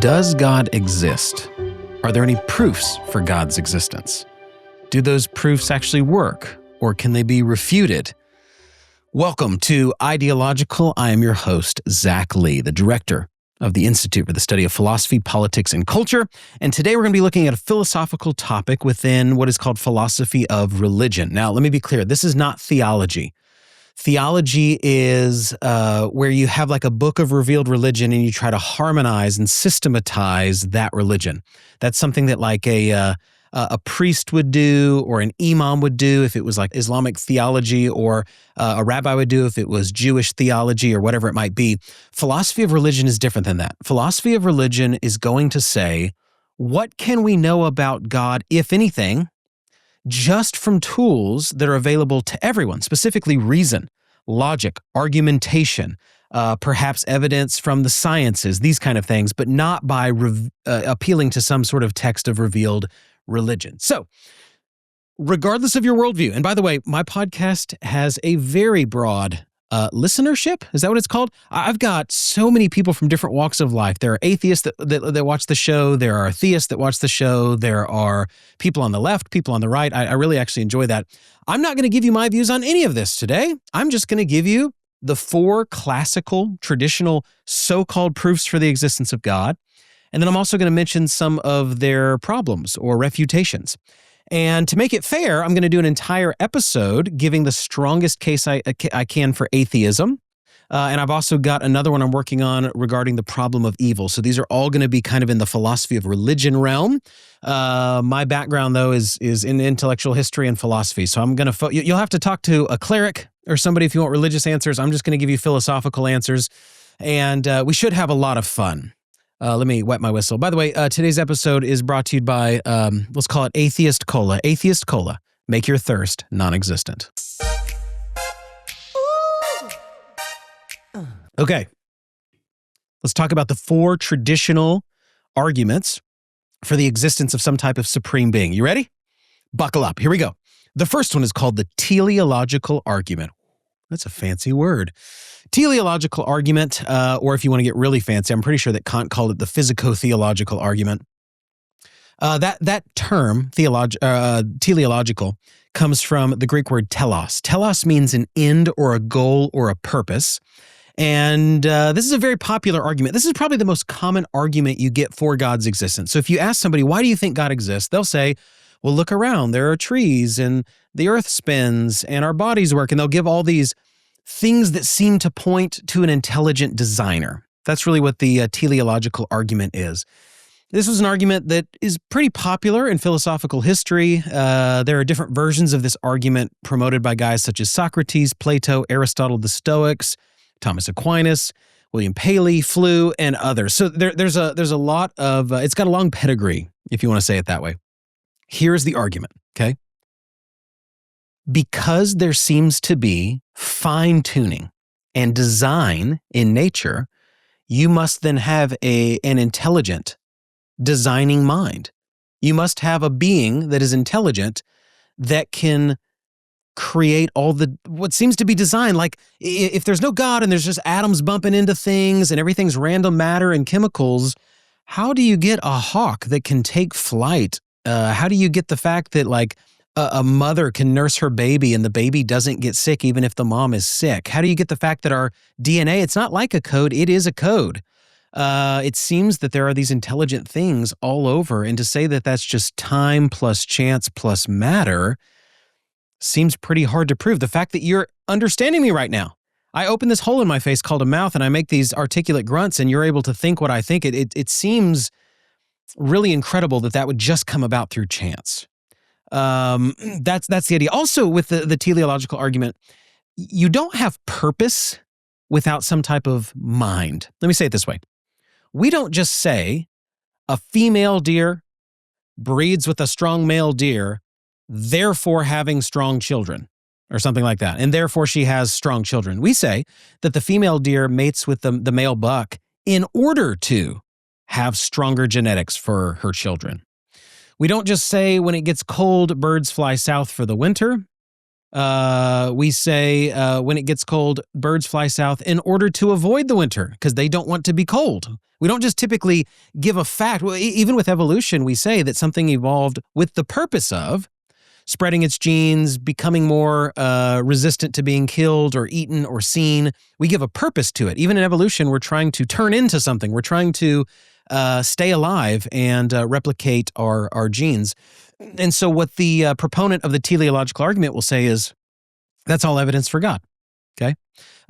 Does God exist? Are there any proofs for God's existence? Do those proofs actually work, or can they be refuted? Welcome to Ideological. I am your host, Zach Lee, the director of the Institute for the Study of Philosophy, Politics, and Culture. And today we're going to be looking at a philosophical topic within what is called philosophy of religion. Now, let me be clear. This is not theology. Theology is where you have like a book of revealed religion and you try to harmonize and systematize that religion. That's something that like a priest would do, or an imam would do if it was like Islamic theology, or a rabbi would do if it was Jewish theology, or whatever it might be. Philosophy of religion is different than that. Philosophy of religion is going to say, what can we know about God, if anything, just from tools that are available to everyone, specifically reason, logic, argumentation, perhaps evidence from the sciences, these kind of things, but not by appealing to some sort of text of revealed religion. So, regardless of your worldview, and by the way, my podcast has a very broad listenership. Is that what it's called? I've got so many people from different walks of life. There are atheists that watch the show. There are theists that watch the show. There are people on the left, people on the right. I really actually enjoy that. I'm not going to give you my views on any of this today. I'm just going to give you the four classical, traditional, so-called proofs for the existence of God. And then I'm also going to mention some of their problems or refutations. And to make it fair, I'm going to do an entire episode giving the strongest case I can for atheism. And I've also got another one I'm working on regarding the problem of evil. So these are all going to be kind of in the philosophy of religion realm. My background, though, is in intellectual history and philosophy. So I'm going to you'll have to talk to a cleric or somebody if you want religious answers. I'm just going to give you philosophical answers. And we should have a lot of fun. Let me wet my whistle. By the way, today's episode is brought to you by, let's call it Atheist Cola. Atheist Cola. Make your thirst non-existent. Okay. Let's talk about the four traditional arguments for the existence of some type of supreme being. You ready? Buckle up. Here we go. The first one is called the teleological argument. That's a fancy word. Teleological argument, or if you want to get really fancy, I'm pretty sure that Kant called it the physico-theological argument. That term, teleological, comes from the Greek word telos. Telos means an end or a goal or a purpose. And this is a very popular argument. This is probably the most common argument you get for God's existence. So if you ask somebody, why do you think God exists? They'll say, well, look around. There are trees and the earth spins and our bodies work. And they'll give all these things that seem to point to an intelligent designer. That's really what the teleological argument is. This was an argument that is pretty popular in philosophical history. There are different versions of this argument promoted by guys such as Socrates, Plato, Aristotle, the Stoics, Thomas Aquinas, William Paley, Flew, and others. So there's a lot of, it's got a long pedigree, if you want to say it that way. Here's the argument, okay? Because there seems to be fine-tuning and design in nature, you must then have an intelligent, designing mind. You must have a being that is intelligent that can create all what seems to be designed. Like if there's no God and there's just atoms bumping into things and everything's random matter and chemicals, how do you get a hawk that can take flight? How do you get the fact that like a mother can nurse her baby and the baby doesn't get sick even if the mom is sick? How do you get the fact that our DNA, it's not like a code, it is a code? It seems that there are these intelligent things all over, and to say that that's just time plus chance plus matter seems pretty hard to prove. The fact that you're understanding me right now, I open this hole in my face called a mouth and I make these articulate grunts and you're able to think what I think, it seems really incredible that would just come about through chance. That's the idea. Also, with the teleological argument, you don't have purpose without some type of mind. Let me say it this way. We don't just say a female deer breeds with a strong male deer, therefore having strong children, or something like that, and therefore she has strong children. We say that the female deer mates with the male buck in order to have stronger genetics for her children. We don't just say when it gets cold, birds fly south for the winter. We say when it gets cold, birds fly south in order to avoid the winter because they don't want to be cold. We don't just typically give a fact. Well, even with evolution, we say that something evolved with the purpose of spreading its genes, becoming more resistant to being killed or eaten or seen. We give a purpose to it. Even in evolution, we're trying to turn into something. We're trying to stay alive and replicate our genes. And so what the proponent of the teleological argument will say is, that's all evidence for God, okay?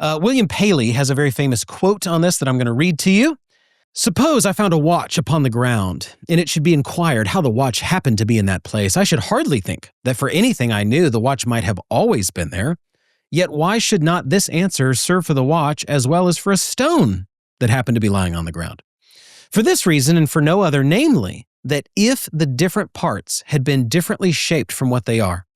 William Paley has a very famous quote on this that I'm going to read to you. Suppose I found a watch upon the ground, and it should be inquired how the watch happened to be in that place. I should hardly think that for anything I knew, the watch might have always been there. Yet why should not this answer serve for the watch as well as for a stone that happened to be lying on the ground? For this reason and for no other, namely, that if the different parts had been differently shaped from what they are,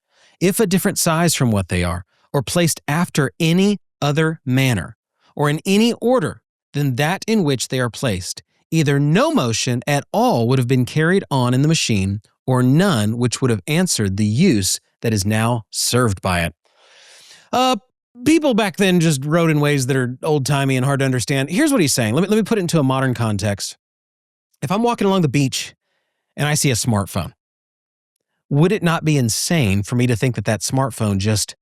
if a different size from what they are, or placed after any other manner, or in any order than that in which they are placed, either no motion at all would have been carried on in the machine, or none which would have answered the use that is now served by it. People back then just wrote in ways that are old-timey and hard to understand. Here's what he's saying. Let me put it into a modern context. If I'm walking along the beach and I see a smartphone, would it not be insane for me to think that that smartphone just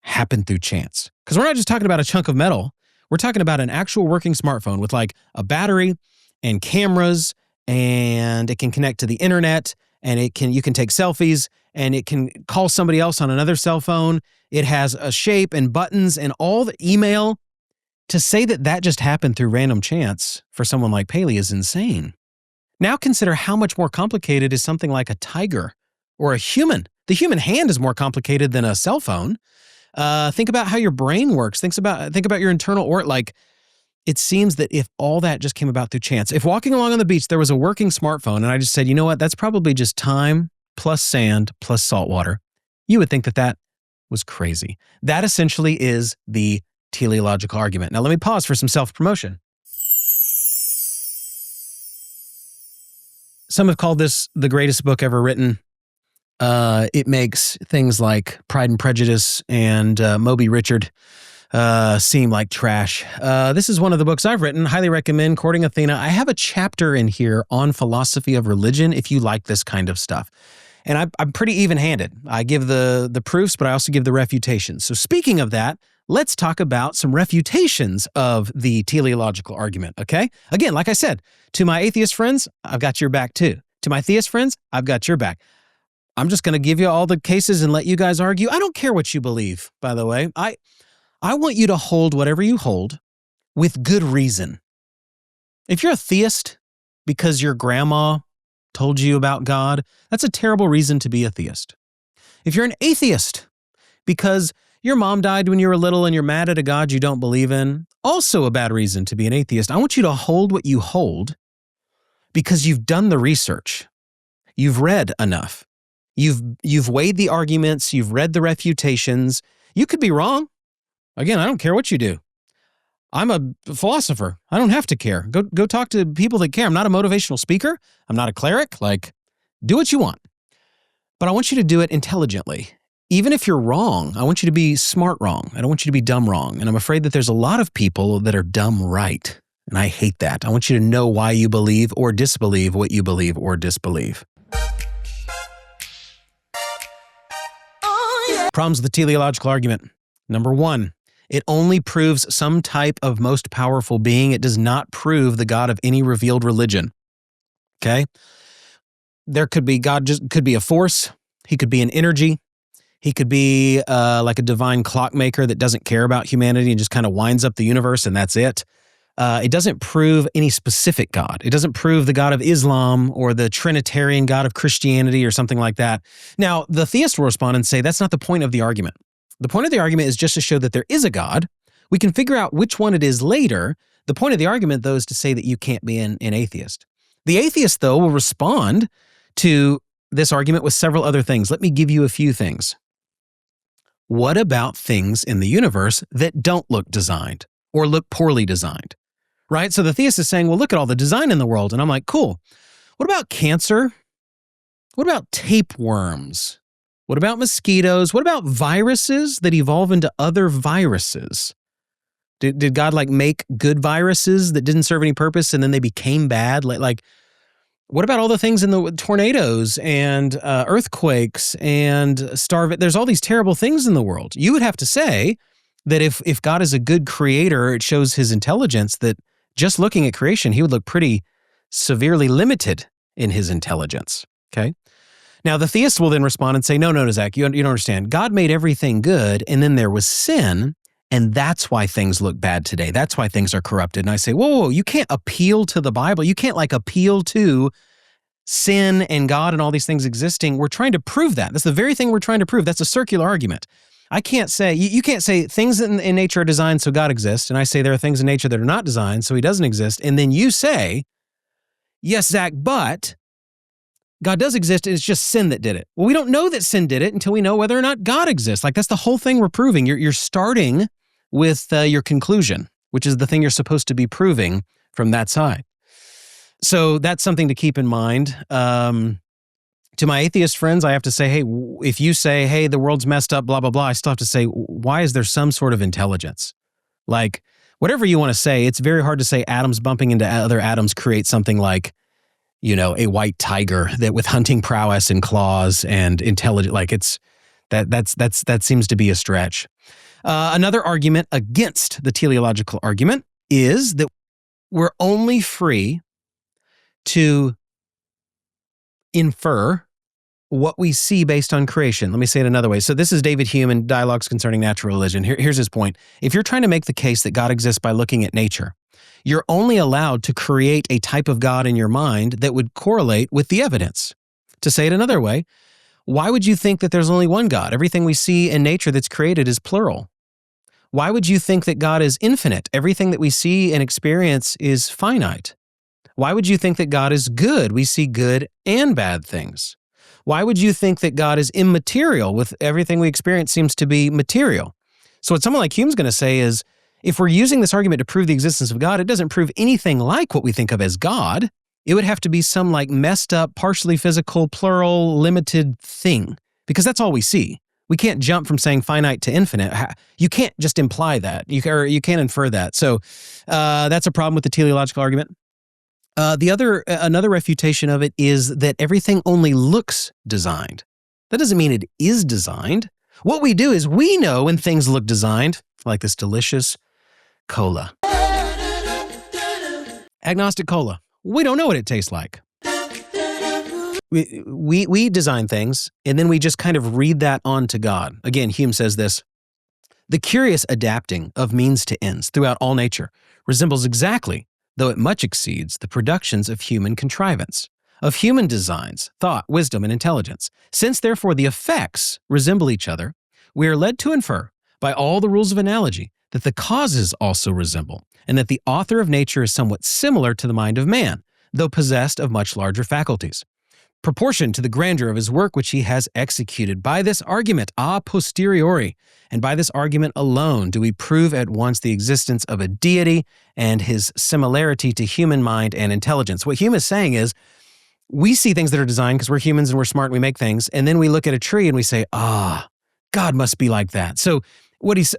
happened through chance? Because we're not just talking about a chunk of metal. We're talking about an actual working smartphone with like a battery and cameras, and it can connect to the internet, and you can take selfies, and it can call somebody else on another cell phone. It has a shape and buttons and all the email. To say that that just happened through random chance for someone like Paley is insane. Now consider how much more complicated is something like a tiger or a human. The human hand is more complicated than a cell phone. Think about how your brain works. Think about your internal it seems that if all that just came about through chance, if walking along on the beach there was a working smartphone and I just said, you know what, that's probably just time plus sand plus salt water, you would think that that was crazy. That essentially is the teleological argument. Now let me pause for some self-promotion. Some have called this the greatest book ever written. It makes things like Pride and Prejudice and Moby Richard seem like trash. This is one of the books I've written. Highly recommend Courting Athena. I have a chapter in here on philosophy of religion if you like this kind of stuff. And I'm pretty even-handed. I give the proofs, but I also give the refutations. So speaking of that, let's talk about some refutations of the teleological argument, okay? Again, like I said, to my atheist friends, I've got your back too. To my theist friends, I've got your back. I'm just going to give you all the cases and let you guys argue. I don't care what you believe, by the way. I want you to hold whatever you hold with good reason. If you're a theist because your grandma told you about God, that's a terrible reason to be a theist. If you're an atheist because your mom died when you were little and you're mad at a God you don't believe in, also a bad reason to be an atheist. I want you to hold what you hold because you've done the research. You've read enough. You've weighed the arguments. You've read the refutations. You could be wrong. Again, I don't care what you do. I'm a philosopher. I don't have to care. Go talk to people that care. I'm not a motivational speaker. I'm not a cleric. Do what you want. But I want you to do it intelligently. Even if you're wrong, I want you to be smart wrong. I don't want you to be dumb wrong. And I'm afraid that there's a lot of people that are dumb right. And I hate that. I want you to know why you believe or disbelieve what you believe or disbelieve. Problems with the teleological argument. Number one, it only proves some type of most powerful being. It does not prove the God of any revealed religion. Okay? God could be a force. He could be an energy. He could be like a divine clockmaker that doesn't care about humanity and just kind of winds up the universe and that's it. It doesn't prove any specific God. It doesn't prove the God of Islam or the Trinitarian God of Christianity or something like that. Now, the theist will respond and say that's not the point of the argument. The point of the argument is just to show that there is a God. We can figure out which one it is later. The point of the argument, though, is to say that you can't be an atheist. The atheist, though, will respond to this argument with several other things. Let me give you a few things. What about things in the universe that don't look designed or look poorly designed? Right? So the theist is saying, well, look at all the design in the world. And I'm like, cool. What about cancer? What about tapeworms? What about mosquitoes? What about viruses that evolve into other viruses? Did God make good viruses that didn't serve any purpose and then they became bad? What about all the things in the tornadoes and earthquakes and there's all these terrible things in the world. You would have to say that if God is a good creator, it shows his intelligence that just looking at creation, he would look pretty severely limited in his intelligence. Okay. Now, the theist will then respond and say, no, Zach, you don't understand. God made everything good, and then there was sin, and that's why things look bad today. That's why things are corrupted. And I say, whoa, you can't appeal to the Bible. You can't appeal to sin and God and all these things existing. We're trying to prove that. That's the very thing we're trying to prove. That's a circular argument. I can't say, you can't say things in nature are designed so God exists, and I say there are things in nature that are not designed so he doesn't exist, and then you say, yes, Zach, but God does exist, and it's just sin that did it. Well, we don't know that sin did it until we know whether or not God exists. That's the whole thing we're proving. You're starting with your conclusion, which is the thing you're supposed to be proving from that side. So that's something to keep in mind. To my atheist friends, I have to say, hey, if you say, hey, the world's messed up, blah, blah, blah, I still have to say, why is there some sort of intelligence? Whatever you want to say, it's very hard to say atoms bumping into other atoms create something like, a white tiger that with hunting prowess and claws and intelligent, that seems to be a stretch. Another argument against the teleological argument is that we're only free to infer what we see based on creation. Let me say it another way. So this is David Hume in Dialogues Concerning Natural Religion. Here's his point. If you're trying to make the case that God exists by looking at nature, you're only allowed to create a type of God in your mind that would correlate with the evidence. To say it another way, why would you think that there's only one God? Everything we see in nature that's created is plural. Why would you think that God is infinite? Everything that we see and experience is finite. Why would you think that God is good? We see good and bad things. Why would you think that God is immaterial? With everything we experience seems to be material. So what someone like Hume's going to say is, if we're using this argument to prove the existence of God, it doesn't prove anything like what we think of as God. It would have to be some messed up, partially physical, plural, limited thing, because that's all we see. We can't jump from saying finite to infinite. You can't just imply that. You can't infer that. So that's a problem with the teleological argument. Another refutation of it is that everything only looks designed. That doesn't mean it is designed. What we do is we know when things look designed, like this delicious cola. Agnostic cola. We don't know what it tastes like. We design things, and then we just kind of read that on to God. Again, Hume says this, the curious adapting of means to ends throughout all nature resembles exactly, though it much exceeds, the productions of human contrivance, of human designs, thought, wisdom, and intelligence. Since, therefore, the effects resemble each other, we are led to infer, by all the rules of analogy, that the causes also resemble, and that the author of nature is somewhat similar to the mind of man, though possessed of much larger faculties, proportioned to the grandeur of his work which he has executed. By this argument a posteriori, and by this argument alone, do we prove at once the existence of a deity and his similarity to human mind and intelligence. What Hume is saying is, we see things that are designed because we're humans and we're smart and we make things, and then we look at a tree and we say, God must be like that. So what he's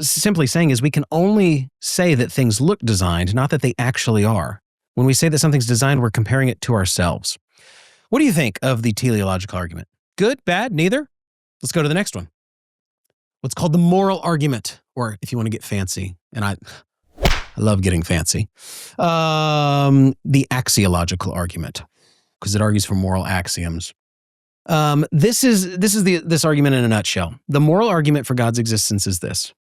simply saying is we can only say that things look designed, not that they actually are. When we say that something's designed, we're comparing it to ourselves. What do you think of the teleological argument? Good, bad, neither? Let's go to the next one. What's called the moral argument, or if you want to get fancy, and I love getting fancy, the axiological argument, because it argues for moral axioms. This is this argument in a nutshell. The moral argument for God's existence is this.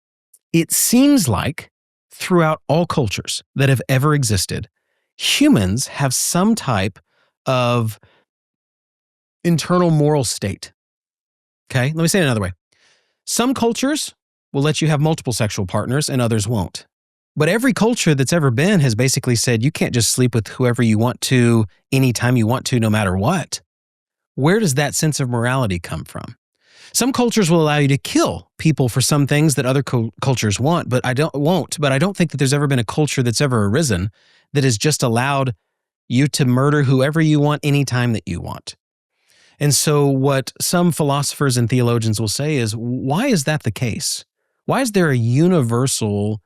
It seems like throughout all cultures that have ever existed, humans have some type of internal moral state. Okay, let me say it another way. Some cultures will let you have multiple sexual partners and others won't. But every culture that's ever been has basically said you can't just sleep with whoever you want to, anytime you want to, no matter what. Where does that sense of morality come from? Some cultures will allow you to kill people for some things that other cultures won't, but I don't think that there's ever been a culture that's ever arisen that has just allowed you to murder whoever you want anytime that you want. And so what some philosophers and theologians will say is, why is that the case? Why is there a universal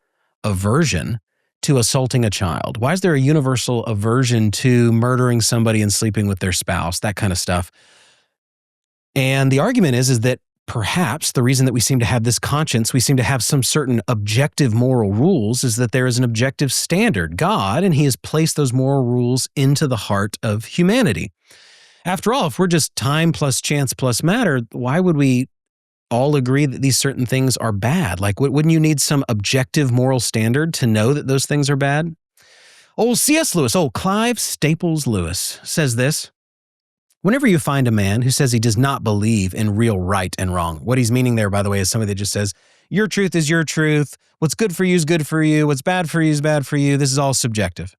aversion to assaulting a child? Why is there a universal aversion to murdering somebody and sleeping with their spouse, that kind of stuff? And the argument is that perhaps the reason that we seem to have this conscience, we seem to have some certain objective moral rules, is that there is an objective standard, God, and he has placed those moral rules into the heart of humanity. After all, if we're just time plus chance plus matter, why would we all agree that these certain things are bad? Like, wouldn't you need some objective moral standard to know that those things are bad? Old C.S. Lewis, Clive Staples Lewis says this: whenever you find a man who says he does not believe in real right and wrong, what he's meaning there, by the way, is somebody that just says, your truth is your truth, what's good for you is good for you, what's bad for you is bad for you, this is all subjective.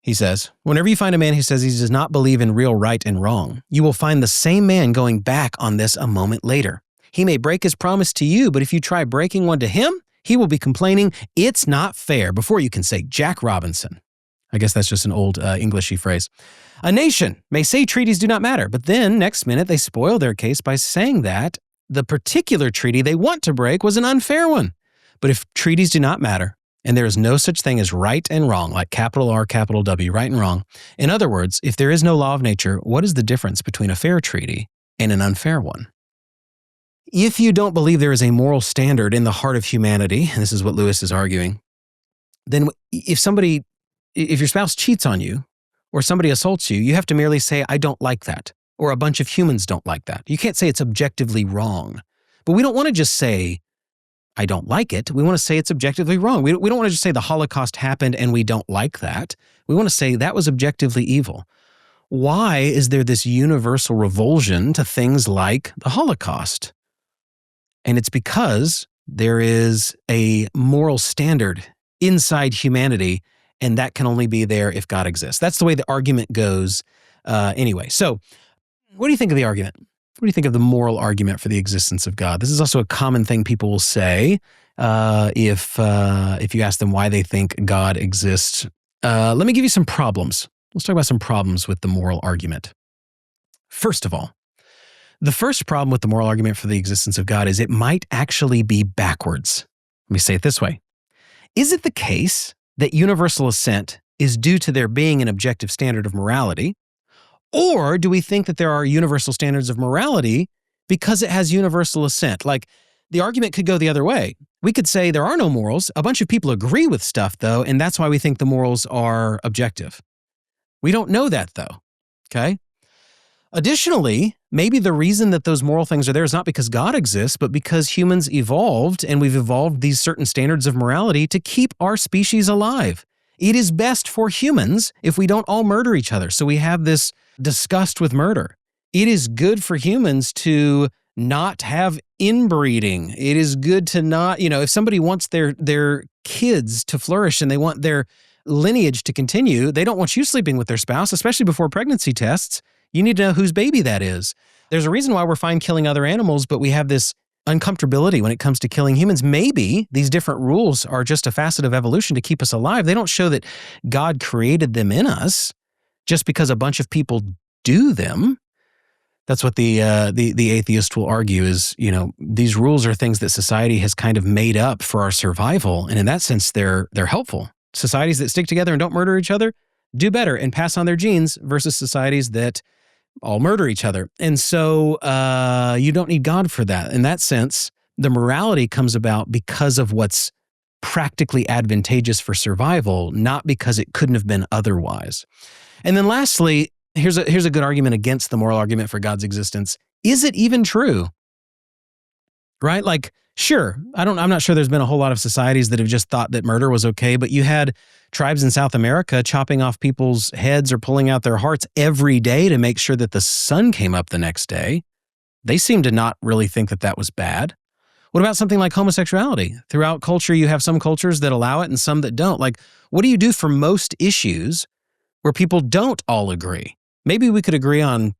He says, whenever you find a man who says he does not believe in real right and wrong, you will find the same man going back on this a moment later. He may break his promise to you, but if you try breaking one to him, he will be complaining, it's not fair, before you can say Jack Robinson. I guess that's just an old Englishy phrase. A nation may say treaties do not matter, but then next minute they spoil their case by saying that the particular treaty they want to break was an unfair one. But if treaties do not matter, and there is no such thing as right and wrong, like capital R, capital W, right and wrong. In other words, if there is no law of nature, what is the difference between a fair treaty and an unfair one? If you don't believe there is a moral standard in the heart of humanity, and this is what Lewis is arguing, then if your spouse cheats on you or somebody assaults you, you have to merely say, I don't like that, or a bunch of humans don't like that. You can't say it's objectively wrong. But we don't want to just say, I don't like it. We want to say it's objectively wrong. We don't want to just say the Holocaust happened and we don't like that. We want to say that was objectively evil. Why is there this universal revulsion to things like the Holocaust? And it's because there is a moral standard inside humanity, and that can only be there if God exists. That's the way the argument goes anyway. So what do you think of the argument? What do you think of the moral argument for the existence of God? This is also a common thing people will say if you ask them why they think God exists. Let me give you some problems. Let's talk about some problems with the moral argument. First of all, the first problem with the moral argument for the existence of God is it might actually be backwards. Let me say it this way. Is it the case that universal assent is due to there being an objective standard of morality? Or do we think that there are universal standards of morality because it has universal assent? Like, the argument could go the other way. We could say there are no morals. A bunch of people agree with stuff, though, and that's why we think the morals are objective. We don't know that, though, okay? Additionally, maybe the reason that those moral things are there is not because God exists, but because humans evolved, and we've evolved these certain standards of morality to keep our species alive. It is best for humans if we don't all murder each other. So we have this disgust with murder. It is good for humans to not have inbreeding. It is good to not, if somebody wants their kids to flourish and they want their lineage to continue, they don't want you sleeping with their spouse, especially before pregnancy tests. You need to know whose baby that is. There's a reason why we're fine killing other animals, but we have this uncomfortability when it comes to killing humans. Maybe these different rules are just a facet of evolution to keep us alive. They don't show that God created them in us just because a bunch of people do them. That's what the atheist will argue is, these rules are things that society has kind of made up for our survival. And in that sense, they're helpful. Societies that stick together and don't murder each other do better and pass on their genes versus societies that all murder each other. And so you don't need God for that. In that sense, the morality comes about because of what's practically advantageous for survival, not because it couldn't have been otherwise. And then lastly, here's a good argument against the moral argument for God's existence. Is it even true? Right? Like, sure, I'm not sure there's been a whole lot of societies that have just thought that murder was okay, but you had tribes in South America chopping off people's heads or pulling out their hearts every day to make sure that the sun came up the next day. They seem to not really think that that was bad. What about something like homosexuality? Throughout culture, you have some cultures that allow it and some that don't. Like, what do you do for most issues where people don't all agree? Maybe we could agree on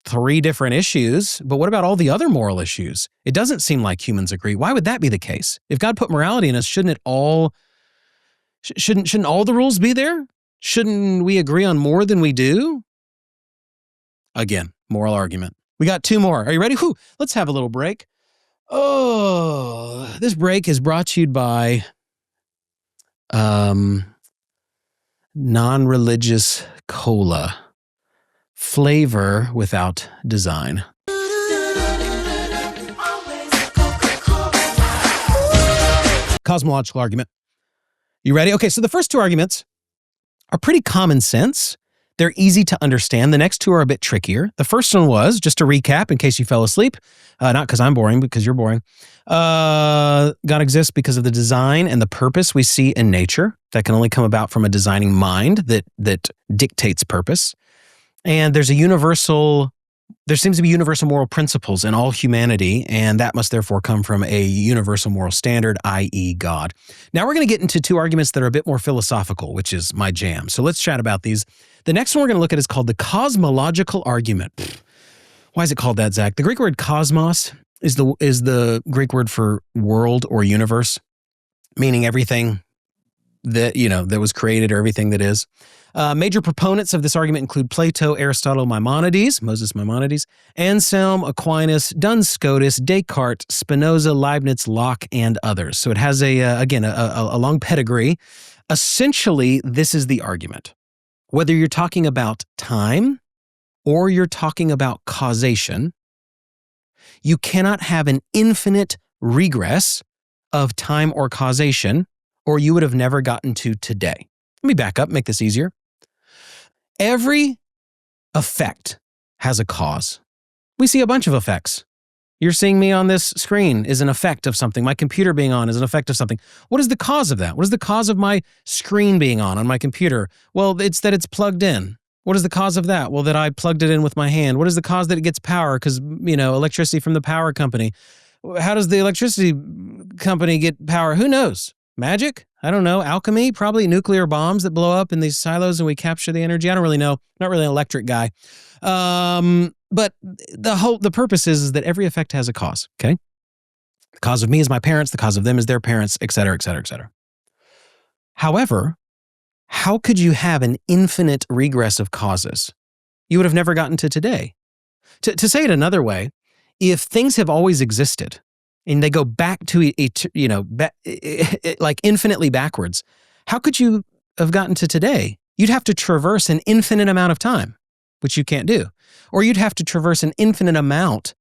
3 different issues, but what about all the other moral issues? It doesn't seem like humans agree. Why would that be the case? If God put morality in us, shouldn't all the rules be there? Shouldn't we agree on more than we do? Again, moral argument. We got 2 more. Are you ready? Whew, let's have a little break. Oh, this break is brought to you by non-religious cola. Flavor without design. Cosmological argument. You ready? Okay, so the first 2 arguments are pretty common sense. They're easy to understand. The next 2 are a bit trickier. The first one was, just to recap in case you fell asleep, not because I'm boring, but because you're boring. God exists because of the design and the purpose we see in nature that can only come about from a designing mind that dictates purpose. And there seems to be universal moral principles in all humanity, and that must therefore come from a universal moral standard, i.e. God. Now we're going to get into 2 arguments that are a bit more philosophical, which is my jam. So let's chat about these. The next one we're going to look at is called the cosmological argument. Why is it called that, Zach? The Greek word cosmos is the Greek word for world or universe, meaning everything that was created or everything that is. Major proponents of this argument include Plato, Aristotle, Moses Maimonides, Anselm, Aquinas, Duns Scotus, Descartes, Spinoza, Leibniz, Locke, and others. So it has a long pedigree. Essentially, this is the argument. Whether you're talking about time or you're talking about causation, you cannot have an infinite regress of time or causation, or you would have never gotten to today. Let me back up, make this easier. Every effect has a cause. We see a bunch of effects. You're seeing me on this screen is an effect of something. My computer being on is an effect of something. What is the cause of that? What is the cause of my screen being on my computer? Well, it's that it's plugged in. What is the cause of that? Well, that I plugged it in with my hand. What is the cause that it gets power? Because, electricity from the power company. How does the electricity company get power? Who knows? Magic? I don't know. Alchemy? Probably nuclear bombs that blow up in these silos and we capture the energy. I don't really know. Not really an electric guy. But the purpose is that every effect has a cause, okay? The cause of me is my parents. The cause of them is their parents, et cetera, et cetera, et cetera. However, how could you have an infinite regress of causes? You would have never gotten to today. To say it another way, if things have always existed, and they go back to, like infinitely backwards, how could you have gotten to today? You'd have to traverse an infinite amount of time, which you can't do. Or you'd have to traverse an infinite amount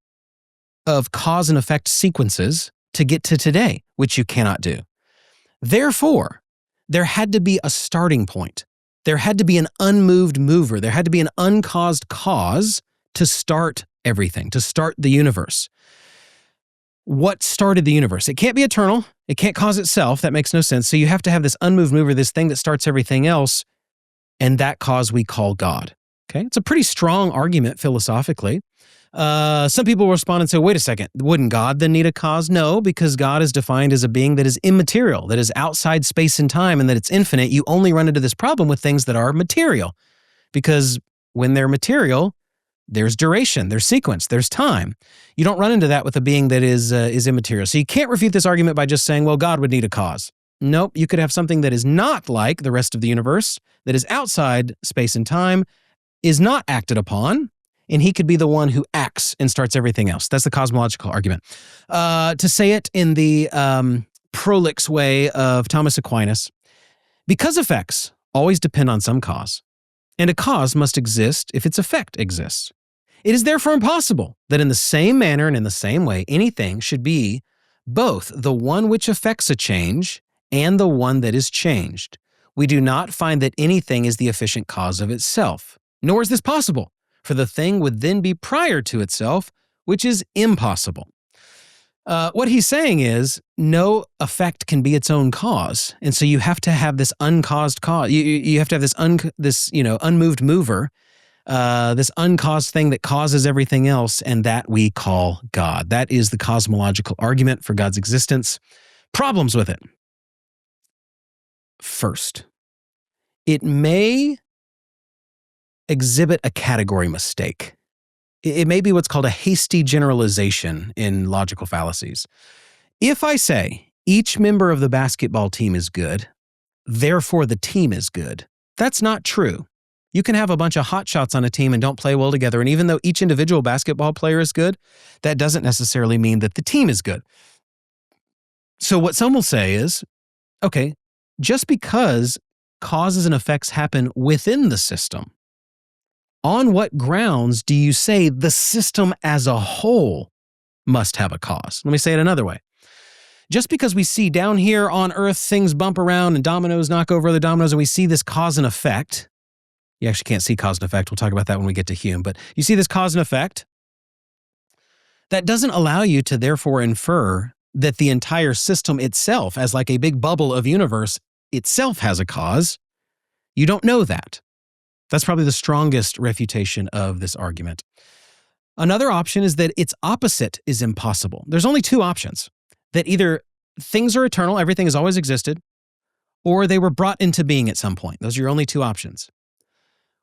of cause and effect sequences to get to today, which you cannot do. Therefore, there had to be a starting point. There had to be an unmoved mover. There had to be an uncaused cause to start everything, to start the universe. What started the universe? It can't be eternal. It can't cause itself. That makes no sense. So you have to have this unmoved mover, this thing that starts everything else, and that cause we call God. Okay, it's a pretty strong argument philosophically. Some people will respond and say, wait a second, wouldn't God then need a cause? No, because God is defined as a being that is immaterial, that is outside space and time, and that it's infinite. You only run into this problem with things that are material, because when they're material, there's duration, there's sequence, there's time. You don't run into that with a being that is immaterial. So you can't refute this argument by just saying, well, God would need a cause. Nope, you could have something that is not like the rest of the universe, that is outside space and time, is not acted upon, and he could be the one who acts and starts everything else. That's the cosmological argument. To say it in the prolix way of Thomas Aquinas, because effects always depend on some cause, and a cause must exist if its effect exists. It is therefore impossible that in the same manner and in the same way, anything should be both the one which affects a change and the one that is changed. We do not find that anything is the efficient cause of itself, nor is this possible, for the thing would then be prior to itself, which is impossible. What he's saying is no effect can be its own cause, and so you have to have this uncaused cause. You have to have this unmoved mover, this uncaused thing that causes everything else, and that we call God. That is the cosmological argument for God's existence. Problems with it. First, it may exhibit a category mistake. It may be what's called a hasty generalization in logical fallacies. If I say each member of the basketball team is good, therefore the team is good, that's not true. You can have a bunch of hotshots on a team and don't play well together. And even though each individual basketball player is good, that doesn't necessarily mean that the team is good. So what some will say is, okay, just because causes and effects happen within the system, on what grounds do you say the system as a whole must have a cause? Let me say it another way. Just because we see down here on Earth things bump around and dominoes knock over other dominoes and we see this cause and effect, you actually can't see cause and effect. We'll talk about that when we get to Hume, but you see this cause and effect. That doesn't allow you to therefore infer that the entire system itself, as like a big bubble of universe, itself has a cause. You don't know that. That's probably the strongest refutation of this argument. Another option is that its opposite is impossible. There's only two options. That either things are eternal, everything has always existed, or they were brought into being at some point. Those are your only two options.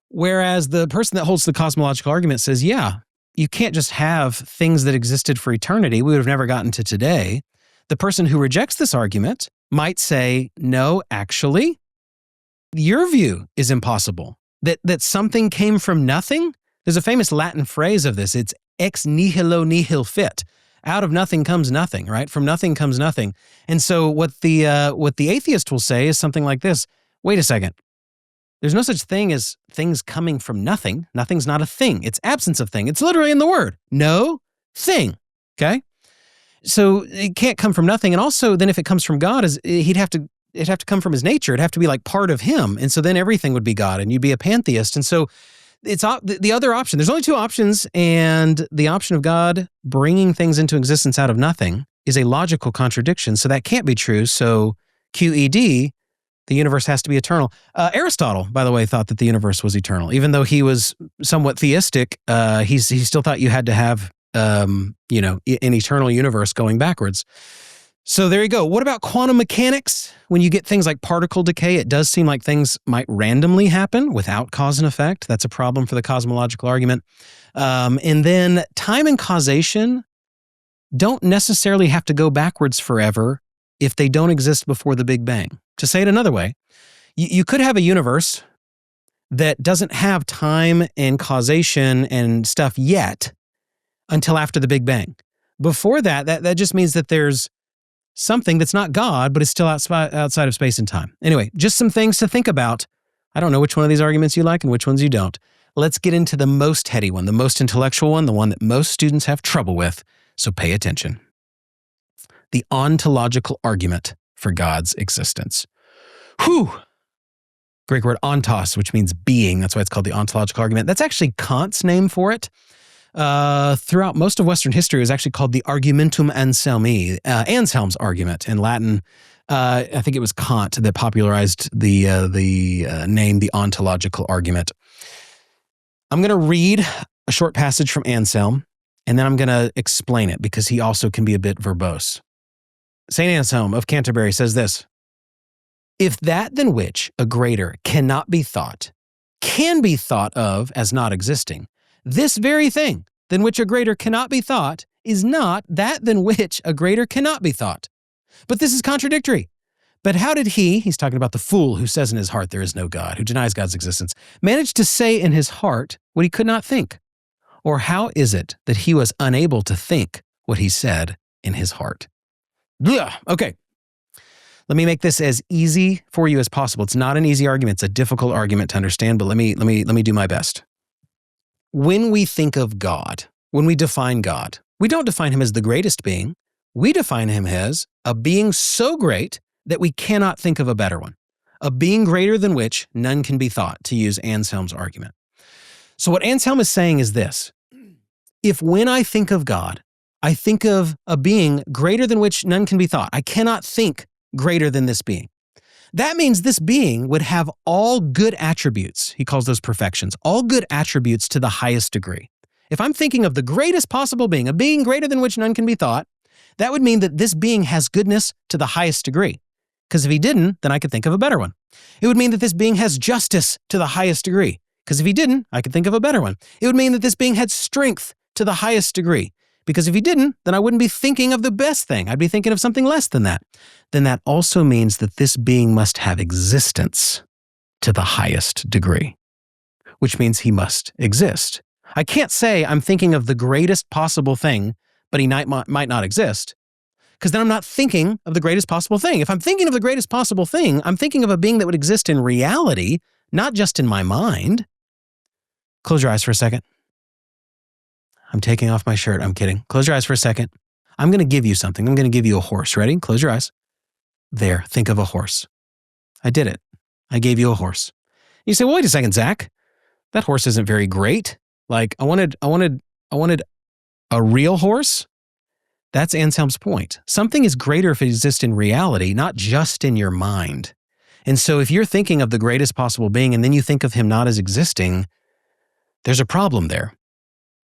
Whereas the person that holds the cosmological argument says, yeah, you can't just have things that existed for eternity. We would have never gotten to today. The person who rejects this argument might say, no, actually, your view is impossible. That something came from nothing. There's a famous Latin phrase of this. It's ex nihilo nihil fit. Out of nothing comes nothing, right? From nothing comes nothing. And so what the atheist will say is something like this. Wait a second. There's no such thing as things coming from nothing. Nothing's not a thing. It's absence of thing. It's literally in the word. No thing. Okay? So it can't come from nothing. And also then if it comes from God, it'd have to come from his nature. It'd have to be like part of him. And so then everything would be God and you'd be a pantheist. And so it's the other option. There's only two options, and the option of God bringing things into existence out of nothing is a logical contradiction. So that can't be true. So QED, the universe has to be eternal. Aristotle, by the way, thought that the universe was eternal. Even though he was somewhat theistic, he still thought you had to have an eternal universe going backwards. So there you go. What about quantum mechanics? When you get things like particle decay, it does seem like things might randomly happen without cause and effect. That's a problem for the cosmological argument. And then time and causation don't necessarily have to go backwards forever if they don't exist before the Big Bang. To say it another way, you could have a universe that doesn't have time and causation and stuff yet until after the Big Bang. Before that just means that there's something that's not God, but is still outside of space and time. Anyway, just some things to think about. I don't know which one of these arguments you like and which ones you don't. Let's get into the most heady one, the most intellectual one, the one that most students have trouble with. So pay attention. The ontological argument for God's existence. Whew! Greek word ontos, which means being. That's why it's called the ontological argument. That's actually Kant's name for it. Throughout most of Western history, it was actually called the Argumentum Anselmi, Anselm's argument in Latin. I think it was Kant that popularized the name, the ontological argument. I'm going to read a short passage from Anselm, and then I'm going to explain it because he also can be a bit verbose. St. Anselm of Canterbury says this: if that than which a greater cannot be thought, can be thought of as not existing, this very thing than which a greater cannot be thought is not that than which a greater cannot be thought. But this is contradictory. But how did he's talking about the fool who says in his heart there is no God, who denies God's existence, manage to say in his heart what he could not think? Or how is it that he was unable to think what he said in his heart? Blah. Okay. Let me make this as easy for you as possible. It's not an easy argument. It's a difficult argument to understand, but let me do my best. When we think of God, when we define God, we don't define him as the greatest being. We define him as a being so great that we cannot think of a better one. A being greater than which none can be thought, to use Anselm's argument. So what Anselm is saying is this: if when I think of God, I think of a being greater than which none can be thought, I cannot think greater than this being. That means this being would have all good attributes. He calls those perfections, all good attributes to the highest degree. If I'm thinking of the greatest possible being, a being greater than which none can be thought, that would mean that this being has goodness to the highest degree. Because if he didn't, then I could think of a better one. It would mean that this being has justice to the highest degree. Because if he didn't, I could think of a better one. It would mean that this being had strength to the highest degree. Because if he didn't, then I wouldn't be thinking of the best thing. I'd be thinking of something less than that. Then that also means that this being must have existence to the highest degree. which means he must exist. I can't say I'm thinking of the greatest possible thing, but he might not exist, because then I'm not thinking of the greatest possible thing. If I'm thinking of the greatest possible thing, I'm thinking of a being that would exist in reality, not just in my mind. Close your eyes for a second. I'm taking off my shirt. I'm kidding. Close your eyes for a second. I'm going to give you something. I'm going to give you a horse. Ready? Close your eyes. There, think of a horse. I did it. I gave you a horse. You say, well, wait a second, Zach. That horse isn't very great. Like, I wanted a real horse. That's Anselm's point. Something is greater if it exists in reality, not just in your mind. And so if you're thinking of the greatest possible being and then you think of him not as existing, there's a problem there.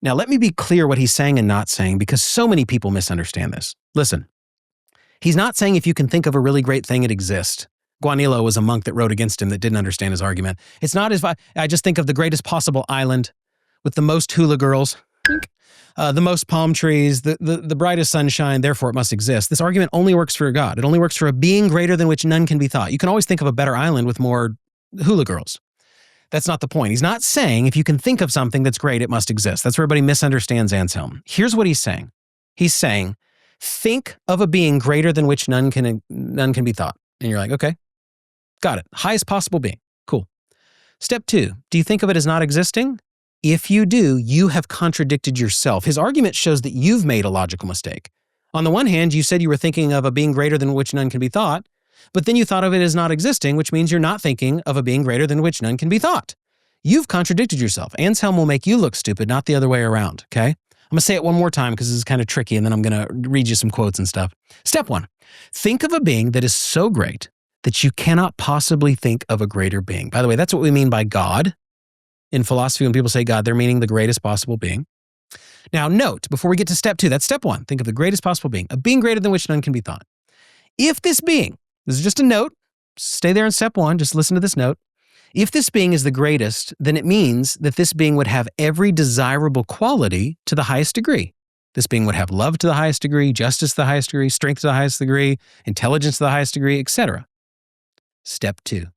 Now, let me be clear what he's saying and not saying, because so many people misunderstand this. Listen, he's not saying if you can think of a really great thing, it exists. Guanilo was a monk that wrote against him that didn't understand his argument. It's not as if I just think of the greatest possible island with the most hula girls, the most palm trees, the brightest sunshine, therefore it must exist. This argument only works for God. It only works for a being greater than which none can be thought. You can always think of a better island with more hula girls. That's not the point. He's not saying if you can think of something that's great, it must exist. That's where everybody misunderstands Anselm. Here's what he's saying. He's saying, think of a being greater than which none can be thought. And you're like, okay, got it. Highest possible being. Cool. Step 2, do you think of it as not existing? If you do, you have contradicted yourself. His argument shows that you've made a logical mistake. On the one hand, you said you were thinking of a being greater than which none can be thought, but then you thought of it as not existing, which means you're not thinking of a being greater than which none can be thought. You've contradicted yourself. Anselm will make you look stupid, not the other way around, okay? I'm going to say it one more time because this is kind of tricky, and then I'm going to read you some quotes and stuff. Step 1, think of a being that is so great that you cannot possibly think of a greater being. By the way, that's what we mean by God. In philosophy, when people say God, they're meaning the greatest possible being. Now, note, before we get to step 2, that's step 1. Think of the greatest possible being, a being greater than which none can be thought. If this being, this is just a note, stay there in step 1, just listen to this note. If this being is the greatest, then it means that this being would have every desirable quality to the highest degree. This being would have love to the highest degree, justice to the highest degree, strength to the highest degree, intelligence to the highest degree, etc. Step 2,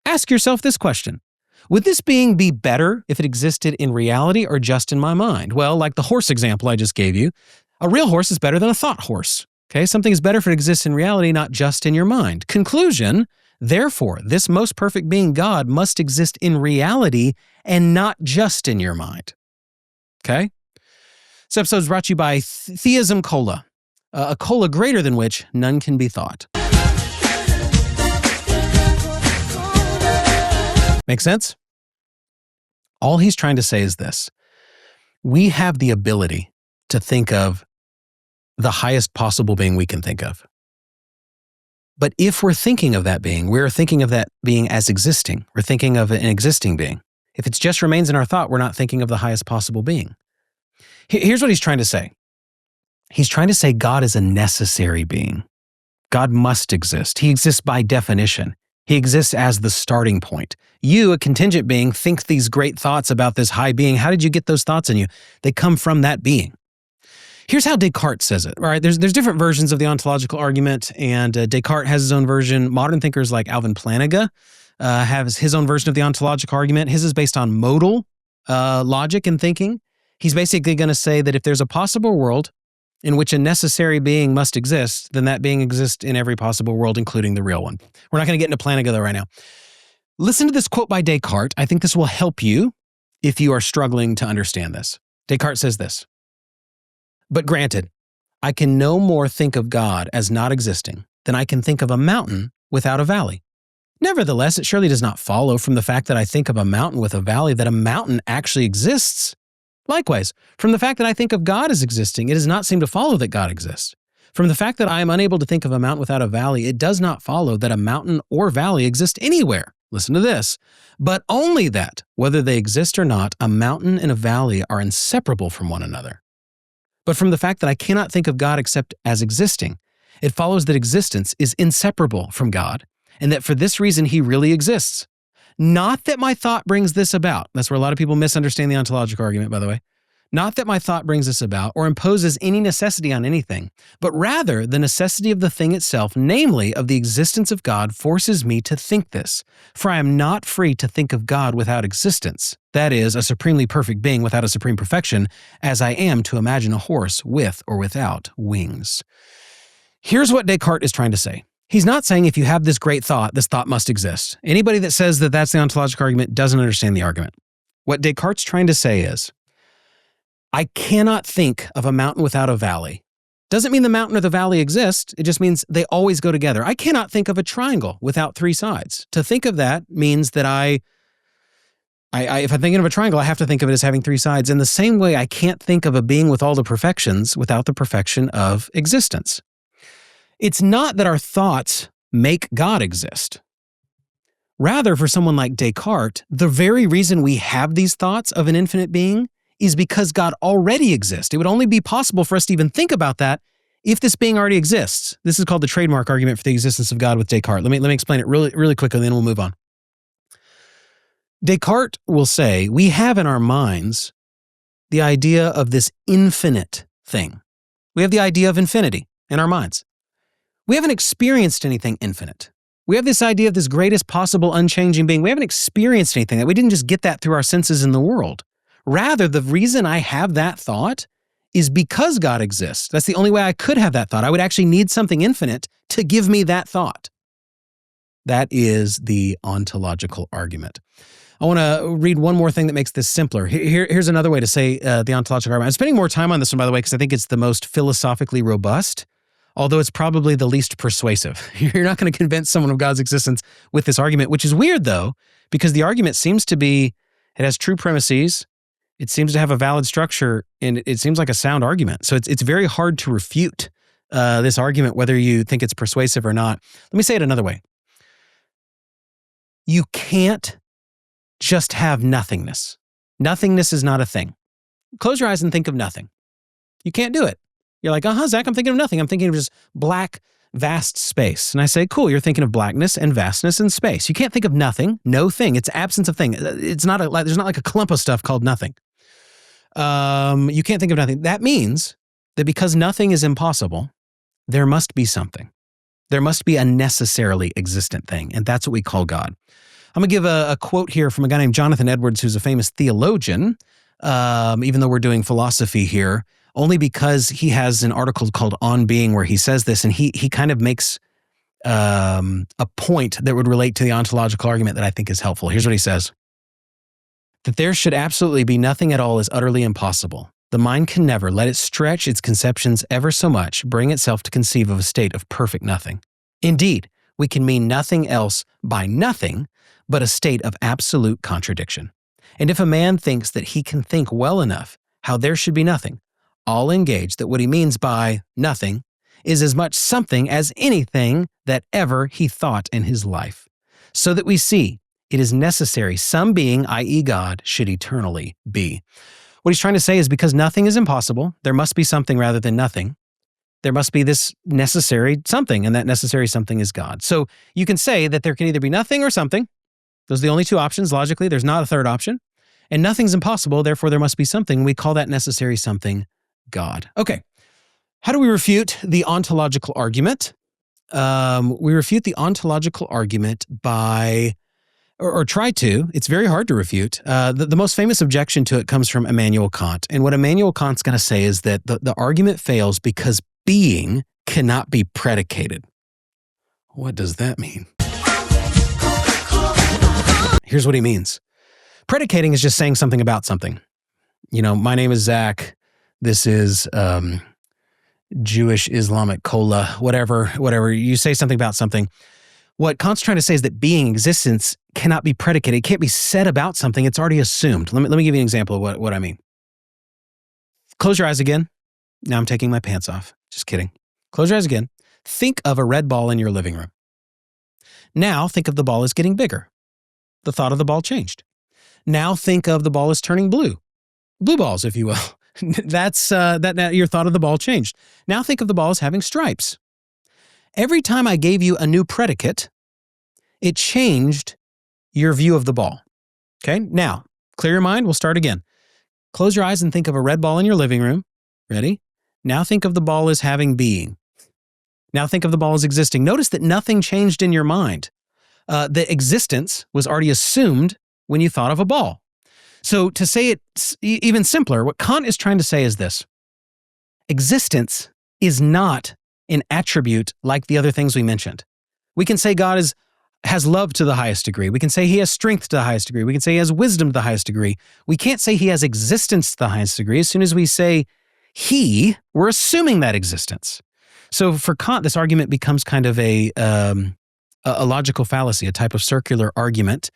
ask yourself this question. Would this being be better if it existed in reality or just in my mind? Well, like the horse example I just gave you, a real horse is better than a thought horse. Okay, something is better if it exists in reality, not just in your mind. Conclusion, therefore, this most perfect being, God, must exist in reality and not just in your mind. Okay? This episode is brought to you by Theism Cola, a cola greater than which none can be thought. Make sense? All he's trying to say is this. We have the ability to think of the highest possible being we can think of. But if we're thinking of that being, we're thinking of that being as existing. We're thinking of an existing being. If it just remains in our thought, we're not thinking of the highest possible being. Here's what he's trying to say. He's trying to say God is a necessary being. God must exist. He exists by definition. He exists as the starting point. You, a contingent being, think these great thoughts about this high being. How did you get those thoughts in you? They come from that being. Here's how Descartes says it. All right, there's different versions of the ontological argument, and Descartes has his own version. Modern thinkers like Alvin Plantinga have his own version of the ontological argument. His is based on modal logic and thinking. He's basically going to say that if there's a possible world in which a necessary being must exist, then that being exists in every possible world, including the real one. We're not going to get into Plantinga though right now. Listen to this quote by Descartes. I think this will help you if you are struggling to understand this. Descartes says this, "But granted, I can no more think of God as not existing than I can think of a mountain without a valley. Nevertheless, it surely does not follow from the fact that I think of a mountain with a valley that a mountain actually exists. Likewise, from the fact that I think of God as existing, it does not seem to follow that God exists. From the fact that I am unable to think of a mountain without a valley, it does not follow that a mountain or valley exist anywhere." Listen to this. "But only that, whether they exist or not, a mountain and a valley are inseparable from one another. But from the fact that I cannot think of God except as existing, it follows that existence is inseparable from God, and that for this reason he really exists. Not that my thought brings this about." That's where a lot of people misunderstand the ontological argument, by the way. Not that my thought brings this about or imposes any necessity on anything, but rather the necessity of the thing itself, namely of the existence of God, forces me to think this. For I am not free to think of God without existence, that is, a supremely perfect being without a supreme perfection, as I am to imagine a horse with or without wings. Here's what Descartes is trying to say. He's not saying if you have this great thought, this thought must exist. Anybody that says that that's the ontological argument doesn't understand the argument. What Descartes is trying to say is, I cannot think of a mountain without a valley. Doesn't mean the mountain or the valley exist. It just means they always go together. I cannot think of a triangle without three sides. To think of that means that if I'm thinking of a triangle, I have to think of it as having three sides. In the same way, I can't think of a being with all the perfections without the perfection of existence. It's not that our thoughts make God exist. Rather, for someone like Descartes, the very reason we have these thoughts of an infinite being is because God already exists. It would only be possible for us to even think about that if this being already exists. This is called the trademark argument for the existence of God with Descartes. Let me explain it really quickly, and then we'll move on. Descartes will say, we have in our minds the idea of this infinite thing. We have the idea of infinity in our minds. We haven't experienced anything infinite. We have this idea of this greatest possible unchanging being. We haven't experienced anything. That we didn't just get that through our senses in the world. Rather, the reason I have that thought is because God exists. That's the only way I could have that thought. I would actually need something infinite to give me that thought. That is the ontological argument. I want to read one more thing that makes this simpler. Here's another way to say the ontological argument. I'm spending more time on this one, by the way, because I think it's the most philosophically robust, although it's probably the least persuasive. You're not going to convince someone of God's existence with this argument, which is weird, though, because the argument seems to be, it has true premises, it seems to have a valid structure, and it seems like a sound argument. So it's very hard to refute this argument, whether you think it's persuasive or not. Let me say it another way. You can't just have nothingness. Nothingness is not a thing. Close your eyes and think of nothing. You can't do it. You're like, Zach, I'm thinking of nothing. I'm thinking of just black, vast space. And I say, cool, you're thinking of blackness and vastness and space. You can't think of nothing, no thing. It's absence of thing. There's not like a clump of stuff called nothing. You can't think of nothing. That means that because nothing is impossible, there must be something. There must be a necessarily existent thing, and that's what we call God. I'm going to give a quote here from a guy named Jonathan Edwards, who's a famous theologian, even though we're doing philosophy here, only because he has an article called On Being where he says this, and he kind of makes a point that would relate to the ontological argument that I think is helpful. Here's what he says. That there should absolutely be nothing at all is utterly impossible. The mind can never, let it stretch its conceptions ever so much, bring itself to conceive of a state of perfect nothing. Indeed, we can mean nothing else by nothing but a state of absolute contradiction. And if a man thinks that he can think well enough how there should be nothing, all engage that what he means by nothing is as much something as anything that ever he thought in his life. So that we see it is necessary some being, i.e. God, should eternally be. What he's trying to say is because nothing is impossible, there must be something rather than nothing. There must be this necessary something, and that necessary something is God. So you can say that there can either be nothing or something. Those are the only two options. Logically, there's not a third option. And nothing's impossible, therefore there must be something. We call that necessary something God. Okay, how do we refute the ontological argument? We refute the ontological argument by, or try to, it's very hard to refute. The most famous objection to it comes from Immanuel Kant. And what Immanuel Kant's going to say is that the argument fails because being cannot be predicated. What does that mean? Here's what he means. Predicating is just saying something about something. You know, my name is Zach. This is Jewish, Islamic, cola, whatever. You say something about something. What Kant's trying to say is that being, existence, cannot be predicated. It can't be said about something. It's already assumed. Let me give you an example of what I mean. Close your eyes again. Now I'm taking my pants off. Just kidding. Close your eyes again. Think of a red ball in your living room. Now think of the ball as getting bigger. The thought of the ball changed. Now think of the ball as turning blue. Blue balls, if you will. That's your thought of the ball changed. Now think of the ball as having stripes. Every time I gave you a new predicate, it changed your view of the ball. Okay, now, clear your mind, we'll start again. Close your eyes and think of a red ball in your living room. Ready? Now think of the ball as having being. Now think of the ball as existing. Notice that nothing changed in your mind. The existence was already assumed when you thought of a ball. So to say it even simpler, what Kant is trying to say is this. Existence is not an attribute like the other things we mentioned. We can say God has love to the highest degree. We can say he has strength to the highest degree. We can say he has wisdom to the highest degree. We can't say he has existence to the highest degree. As soon as we say he, we're assuming that existence. So for Kant, this argument becomes kind of a logical fallacy, a type of circular argument.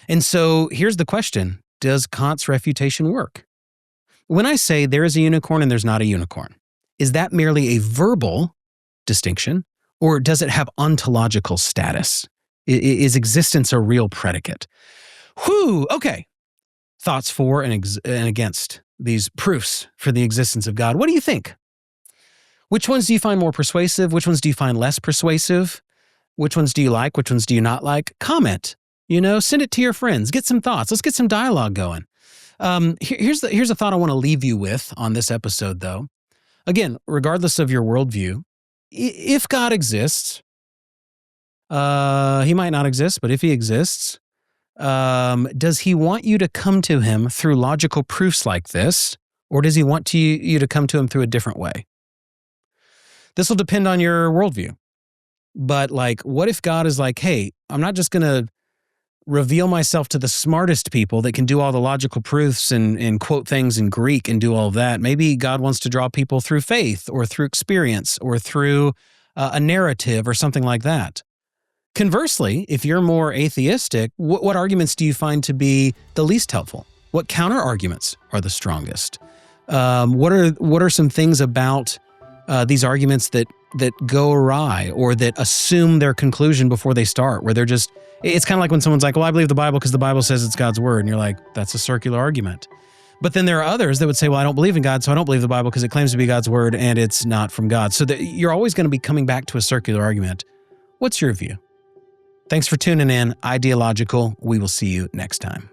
And so here's the question. Does Kant's refutation work? When I say there is a unicorn and there's not a unicorn, is that merely a verbal distinction, or does it have ontological status? Is existence a real predicate? Whew, okay. Thoughts for and against these proofs for the existence of God. What do you think? Which ones do you find more persuasive? Which ones do you find less persuasive? Which ones do you like? Which ones do you not like? Comment, send it to your friends. Get some thoughts. Let's get some dialogue going. Here's a thought I want to leave you with on this episode, though. Again, regardless of your worldview, if God exists, he might not exist, but if he exists, does he want you to come to him through logical proofs like this, or does he want you to come to him through a different way? This will depend on your worldview. But what if God is like, hey, I'm not just going to reveal myself to the smartest people that can do all the logical proofs and quote things in Greek and do all of that. Maybe God wants to draw people through faith or through experience or through a narrative or something like that. Conversely, if you're more atheistic, what arguments do you find to be the least helpful? What counter arguments are the strongest? What are some things about these arguments that go awry or that assume their conclusion before they start, where they're just, it's kind of like when someone's like, well, I believe the Bible because the Bible says it's God's word. And you're like, that's a circular argument. But then there are others that would say, well, I don't believe in God, so I don't believe the Bible because it claims to be God's word and it's not from God. So that you're always going to be coming back to a circular argument. What's your view? Thanks for tuning in. Ideological. We will see you next time.